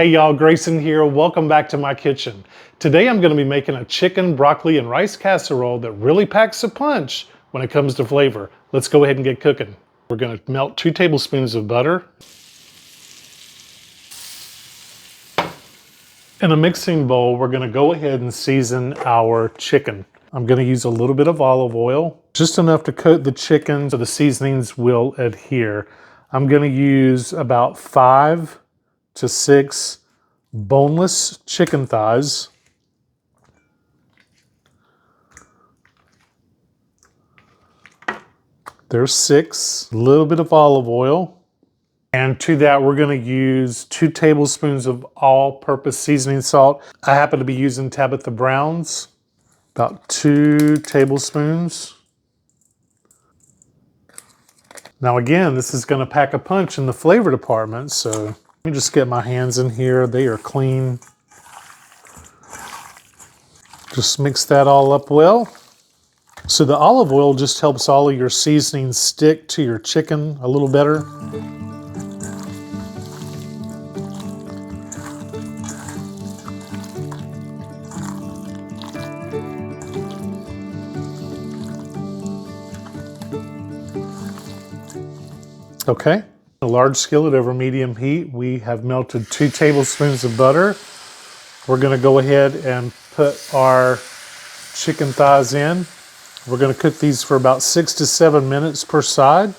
Hey y'all, Grayson here. Welcome back to my kitchen. Today I'm going to be making a chicken, broccoli, and rice casserole that really packs a punch when it comes to flavor. Let's go ahead and get cooking. We're going to melt 2 tablespoons of butter. In a mixing bowl, we're going to go ahead and season our chicken. I'm going to use a little bit of olive oil, just enough to coat the chicken so the seasonings will adhere. I'm going to use about 5 to 6 boneless chicken thighs. There's 6. A little bit of olive oil. And to that, we're going to use 2 tablespoons of all-purpose seasoning salt. I happen to be using Tabitha Brown's, about 2 tablespoons. Now again, this is going to pack a punch in the flavor department, so let me just get my hands in here. They are clean. Just mix that all up well. So the olive oil just helps all of your seasonings stick to your chicken a little better. Okay, a large skillet over medium heat. We have melted 2 tablespoons of butter. We're going to go ahead and put our chicken thighs in. We're going to cook these for about 6 to 7 minutes per side.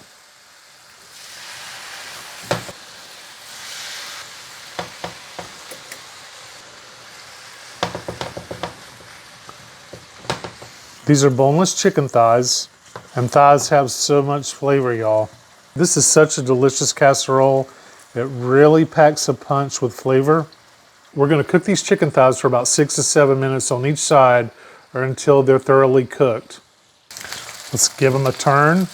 These are boneless chicken thighs, and thighs have so much flavor, y'all. This is such a delicious casserole. It really packs a punch with flavor. We're going to cook these chicken thighs for about 6 to 7 minutes on each side or until they're thoroughly cooked. Let's give them a turn.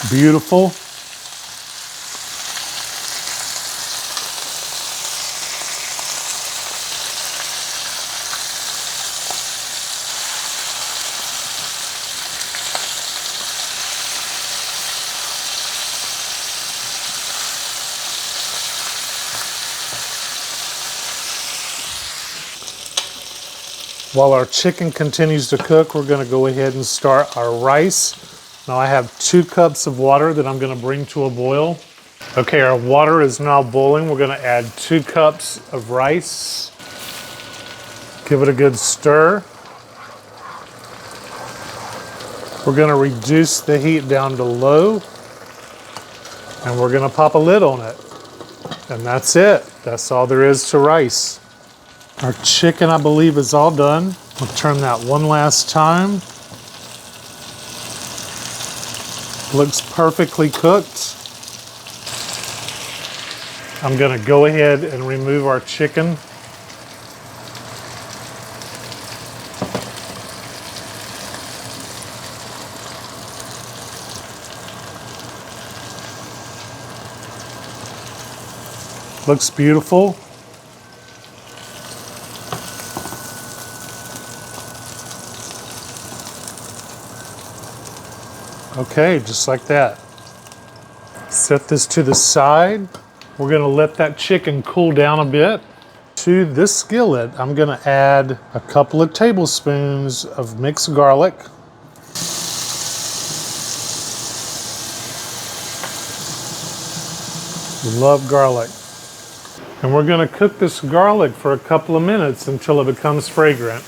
Beautiful. While our chicken continues to cook, we're going to go ahead and start our rice. Now I have 2 cups of water that I'm going to bring to a boil. Okay, our water is now boiling. We're going to add 2 cups of rice. Give it a good stir. We're going to reduce the heat down to low. And we're going to pop a lid on it. And that's it. That's all there is to rice. Our chicken, I believe, is all done. We'll turn that one last time. Looks perfectly cooked. I'm going to go ahead and remove our chicken. Looks beautiful. Okay, just like that. Set this to the side. We're going to let that chicken cool down a bit. To this skillet, I'm going to add a couple of tablespoons of mixed garlic. Love garlic. And we're going to cook this garlic for a couple of minutes until it becomes fragrant.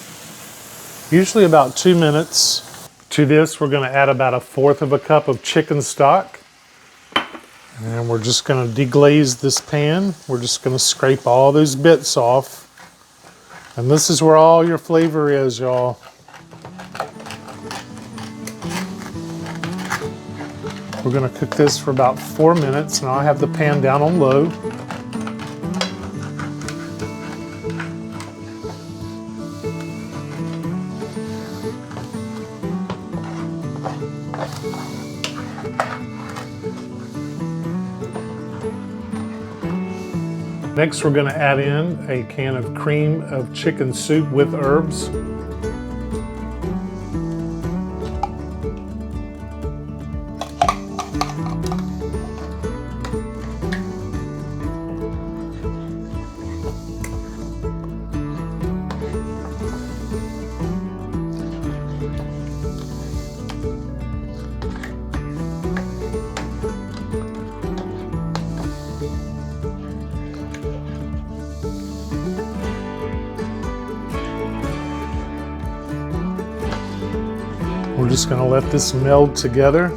Usually about 2 minutes. To this, we're going to add about 1/4 cup of chicken stock. And we're just going to deglaze this pan. We're just going to scrape all those bits off. And this is where all your flavor is, y'all. We're going to cook this for about 4 minutes. Now I have the pan down on low. Next, we're going to add in a can of cream of chicken soup with herbs. just going to let this meld together.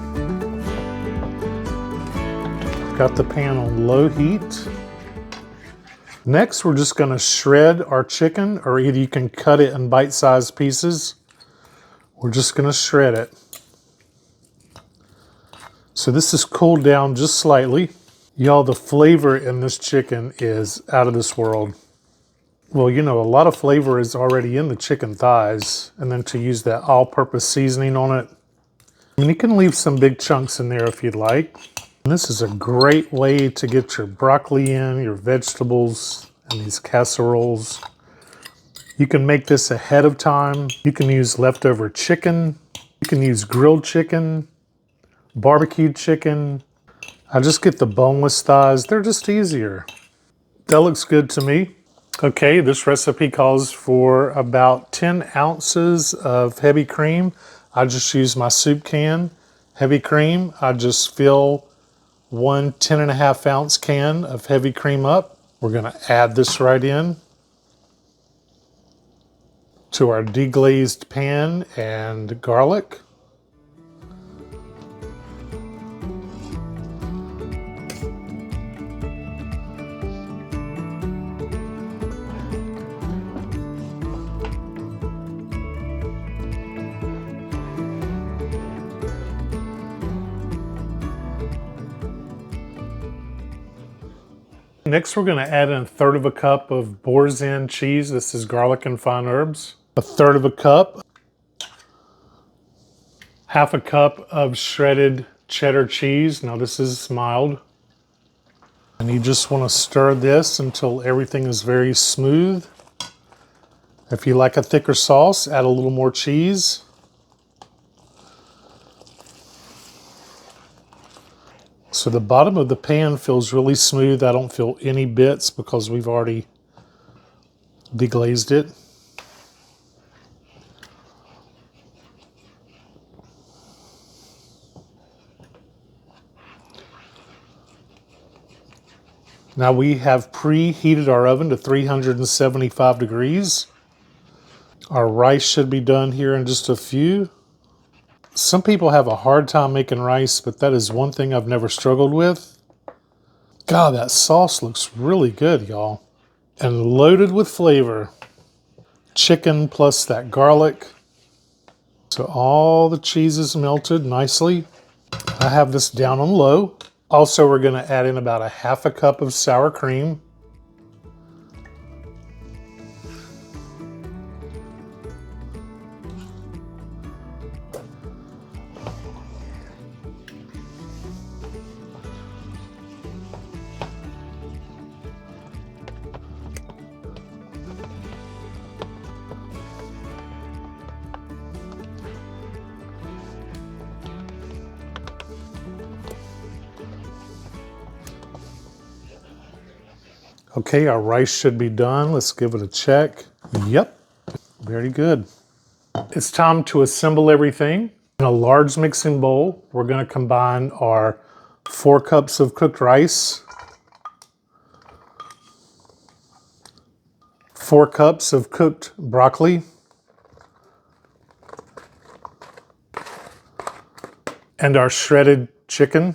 Got the pan on low heat. Next, we're just going to shred our chicken, or either you can cut it in bite-sized pieces. We're just going to shred it. So this is cooled down just slightly. Y'all, the flavor in this chicken is out of this world. Well, you know, a lot of flavor is already in the chicken thighs, and then to use that all-purpose seasoning on it. I mean, you can leave some big chunks in there if you'd like. And this is a great way to get your broccoli in, your vegetables, and these casseroles. You can make this ahead of time. You can use leftover chicken. You can use grilled chicken, barbecued chicken. I just get the boneless thighs. They're just easier. That looks good to me. Okay, this recipe calls for about 10 ounces of heavy cream. I just use my soup can. Heavy cream, I just fill one 10.5 ounce can of heavy cream up. We're gonna add this right in to our deglazed pan and garlic. Next, we're going to add in 1/3 cup of Boar's End cheese. This is garlic and fine herbs. 1/3 cup. 1/2 cup of shredded cheddar cheese. Now this is mild. And you just want to stir this until everything is very smooth. If you like a thicker sauce, add a little more cheese. So the bottom of the pan feels really smooth. I don't feel any bits because we've already deglazed it. Now we have preheated our oven to 375 degrees. Our rice should be done here in just a few. Some people have a hard time making rice, but that is one thing I've never struggled with. God, that sauce looks really good, y'all. And loaded with flavor. Chicken plus that garlic. So all the cheese is melted nicely. I have this down on low. Also, we're going to add in about 1/2 cup of sour cream. Okay, our rice should be done. Let's give it a check. Yep, very good. It's time to assemble everything. In a large mixing bowl, we're going to combine our 4 cups of cooked rice, 4 cups of cooked broccoli, and our shredded chicken.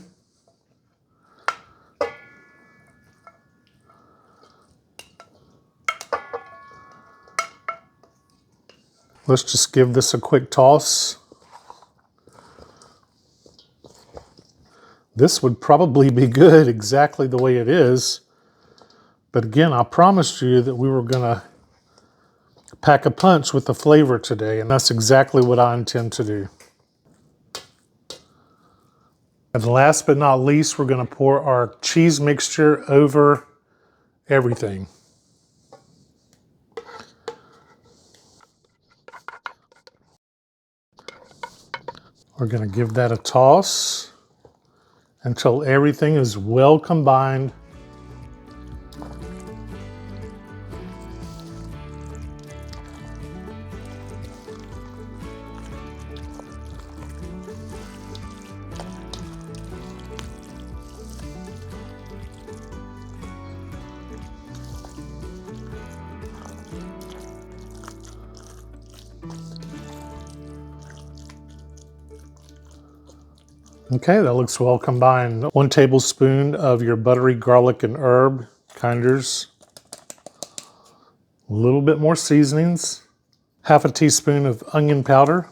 Let's just give this a quick toss. This would probably be good exactly the way it is. But again, I promised you that we were gonna pack a punch with the flavor today, and that's exactly what I intend to do. And last but not least, we're gonna pour our cheese mixture over everything. We're gonna give that a toss until everything is well combined. Okay, that looks well combined. 1 tablespoon of your buttery garlic and herb kinders. A little bit more seasonings. Half a teaspoon of onion powder.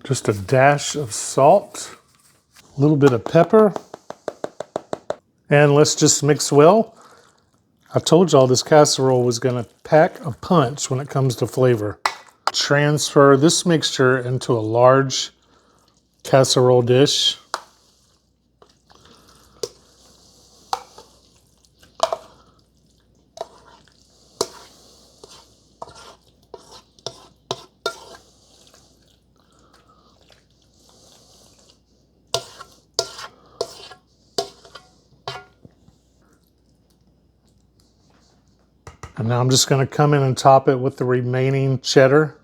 Just a dash of salt. A little bit of pepper. And let's just mix well. I told y'all this casserole was going to pack a punch when it comes to flavor. Transfer this mixture into a large casserole dish. And now I'm just going to come in and top it with the remaining cheddar.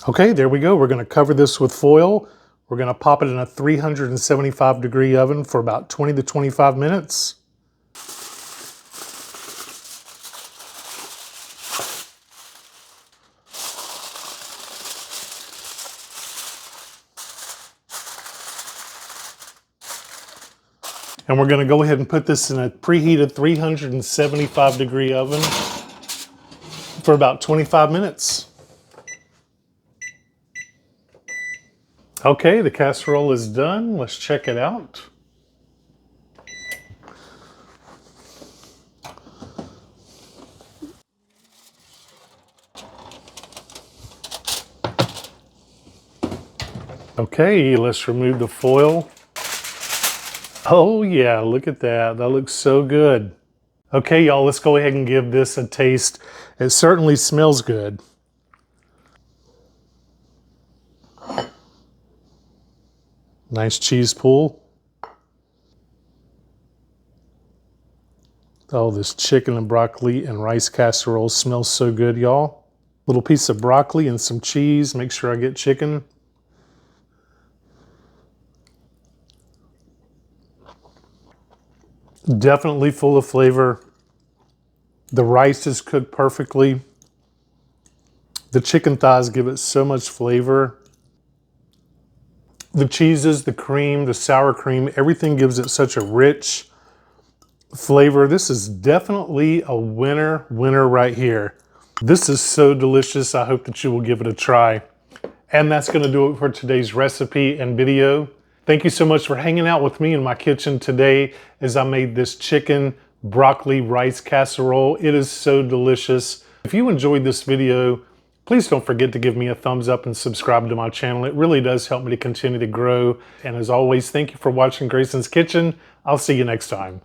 Okay, there we go. We're going to cover this with foil. We're going to pop it in a 375-degree oven for about 20 to 25 minutes. And we're going to go ahead and put this in a preheated 375-degree oven for about 25 minutes. Okay, the casserole is done. Let's check it out. Okay, let's remove the foil. Oh yeah, look at that. That looks so good. Okay, y'all, let's go ahead and give this a taste. It certainly smells good. Nice cheese pool. Oh, this chicken and broccoli and rice casserole smells so good, y'all. Little piece of broccoli and some cheese. Make sure I get chicken. Definitely full of flavor. The rice is cooked perfectly. The chicken thighs give it so much flavor. The cheeses, the cream, the sour cream, everything gives it such a rich flavor. This is definitely a winner right here. This is so delicious. I hope that you will give it a try. And that's going to do it for today's recipe and video. Thank you so much for hanging out with me in my kitchen today as I made this chicken broccoli rice casserole. It is so delicious. If you enjoyed this video, please don't forget to give me a thumbs up and subscribe to my channel. It really does help me to continue to grow. And as always, thank you for watching Grayson's Kitchen. I'll see you next time.